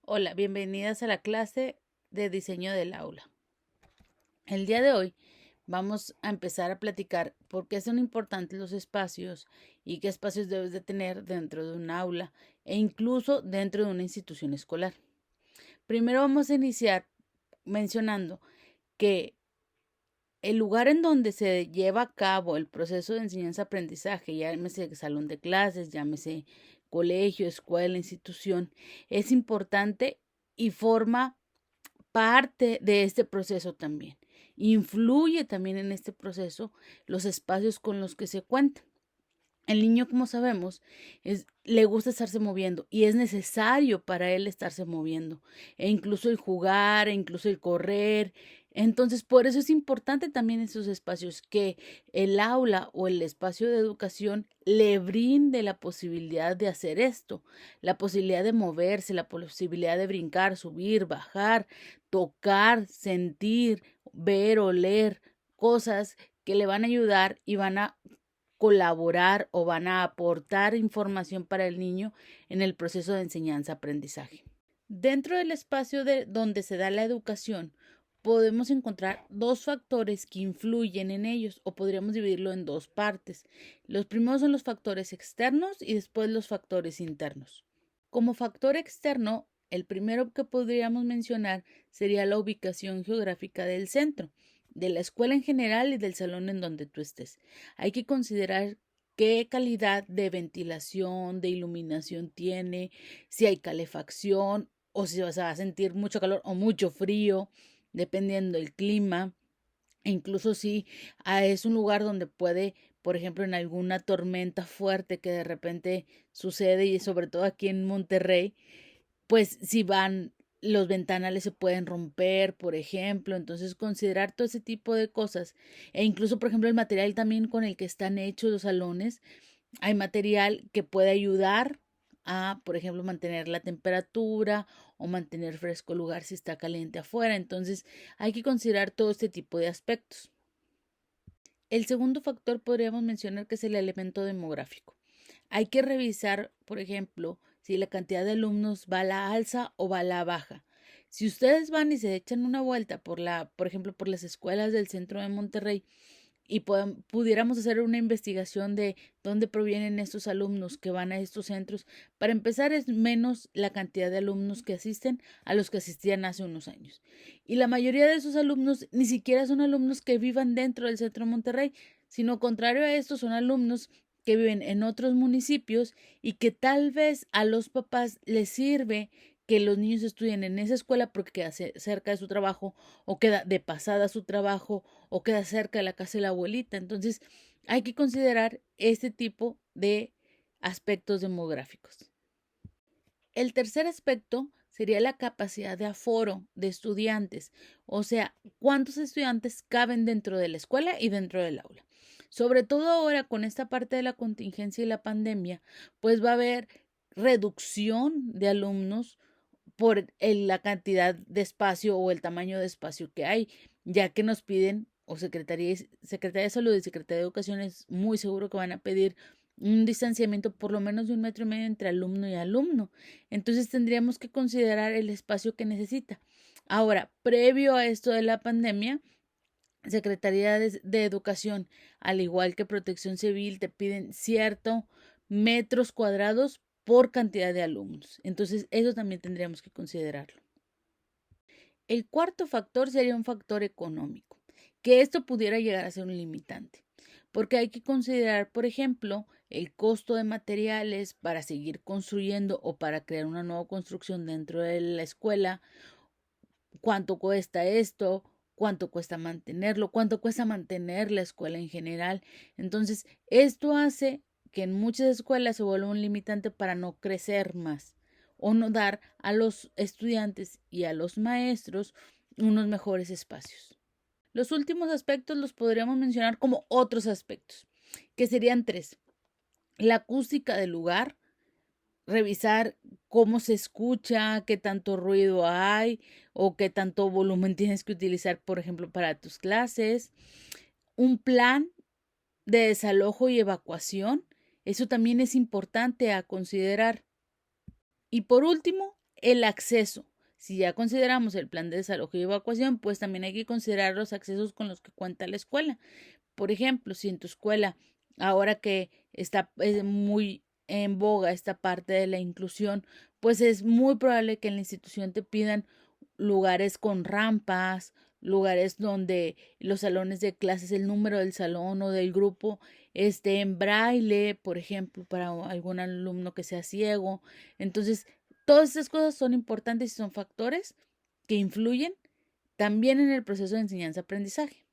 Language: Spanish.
Hola, bienvenidas a la clase de diseño del aula. El día de hoy vamos a empezar a platicar por qué son importantes los espacios y qué espacios debes de tener dentro de un aula e incluso dentro de una institución escolar. Primero vamos a iniciar mencionando que el lugar en donde se lleva a cabo el proceso de enseñanza-aprendizaje, llámese salón de clases, llámese colegio, escuela, institución, es importante y forma parte de este proceso también. Influye también en este proceso los espacios con los que se cuenta. El niño, como sabemos, le gusta estarse moviendo y es necesario para él estarse moviendo, e incluso el jugar, e incluso el correr. Entonces, por eso es importante también esos espacios que el aula o el espacio de educación le brinde la posibilidad de hacer esto, la posibilidad de moverse, la posibilidad de brincar, subir, bajar, tocar, sentir, ver, oler, cosas que le van a ayudar y van a colaborar o van a aportar información para el niño en el proceso de enseñanza-aprendizaje. Dentro del espacio donde se da la educación, podemos encontrar dos factores que influyen en ellos o podríamos dividirlo en dos partes. Los primeros son los factores externos y después los factores internos. Como factor externo, el primero que podríamos mencionar sería la ubicación geográfica del centro, de la escuela en general y del salón en donde tú estés. Hay que considerar qué calidad de ventilación, de iluminación tiene, si hay calefacción o si vas a sentir mucho calor o mucho frío, dependiendo del clima. E incluso si es un lugar donde puede, por ejemplo, en alguna tormenta fuerte que de repente sucede y sobre todo aquí en Monterrey, pues si van los ventanales se pueden romper, por ejemplo, entonces considerar todo ese tipo de cosas e incluso, por ejemplo, el material también con el que están hechos los salones, hay material que puede ayudar a, por ejemplo, mantener la temperatura o mantener fresco el lugar si está caliente afuera, entonces hay que considerar todo este tipo de aspectos. El segundo factor podríamos mencionar que es el elemento demográfico. Hay que revisar, por ejemplo, si la cantidad de alumnos va a la alza o va a la baja. Si ustedes van y se echan una vuelta por ejemplo, por las escuelas del centro de Monterrey y pudiéramos hacer una investigación de dónde provienen estos alumnos que van a estos centros, para empezar es menos la cantidad de alumnos que asisten a los que asistían hace unos años. Y la mayoría de esos alumnos ni siquiera son alumnos que vivan dentro del centro de Monterrey, sino contrario a esto son alumnos que viven en otros municipios y que tal vez a los papás les sirve que los niños estudien en esa escuela porque queda cerca de su trabajo o queda de pasada a su trabajo o queda cerca de la casa de la abuelita. Entonces, hay que considerar este tipo de aspectos demográficos. El tercer aspecto sería la capacidad de aforo de estudiantes, o sea, cuántos estudiantes caben dentro de la escuela y dentro del aula. Sobre todo ahora con esta parte de la contingencia y la pandemia, pues va a haber reducción de alumnos por la cantidad de espacio o el tamaño de espacio que hay, ya que nos piden, o Secretaría de Salud y Secretaría de Educación es muy seguro que van a pedir un distanciamiento por lo menos de 1,5 metros entre alumno y alumno. Entonces tendríamos que considerar el espacio que necesita. Ahora, previo a esto de la pandemia, Secretaría de Educación, al igual que Protección Civil, te piden cierto metros cuadrados por cantidad de alumnos. Entonces, eso también tendríamos que considerarlo. El cuarto factor sería un factor económico, que esto pudiera llegar a ser un limitante, porque hay que considerar, por ejemplo, el costo de materiales para seguir construyendo o para crear una nueva construcción dentro de la escuela, cuánto cuesta esto, cuánto cuesta mantenerlo, cuánto cuesta mantener la escuela en general. Entonces, esto hace que en muchas escuelas se vuelva un limitante para no crecer más o no dar a los estudiantes y a los maestros unos mejores espacios. Los últimos aspectos los podríamos mencionar como otros aspectos, que serían tres. La acústica del lugar, revisar cómo se escucha, qué tanto ruido hay o qué tanto volumen tienes que utilizar, por ejemplo, para tus clases. Un plan de desalojo y evacuación, eso también es importante a considerar. Y por último, el acceso. Si ya consideramos el plan de desalojo y evacuación, pues también hay que considerar los accesos con los que cuenta la escuela. Por ejemplo, si en tu escuela, ahora que está muy en boga esta parte de la inclusión, pues es muy probable que en la institución te pidan lugares con rampas, lugares donde los salones de clases, el número del salón o del grupo esté en braille, por ejemplo, para algún alumno que sea ciego. Entonces, todas estas cosas son importantes y son factores que influyen también en el proceso de enseñanza-aprendizaje.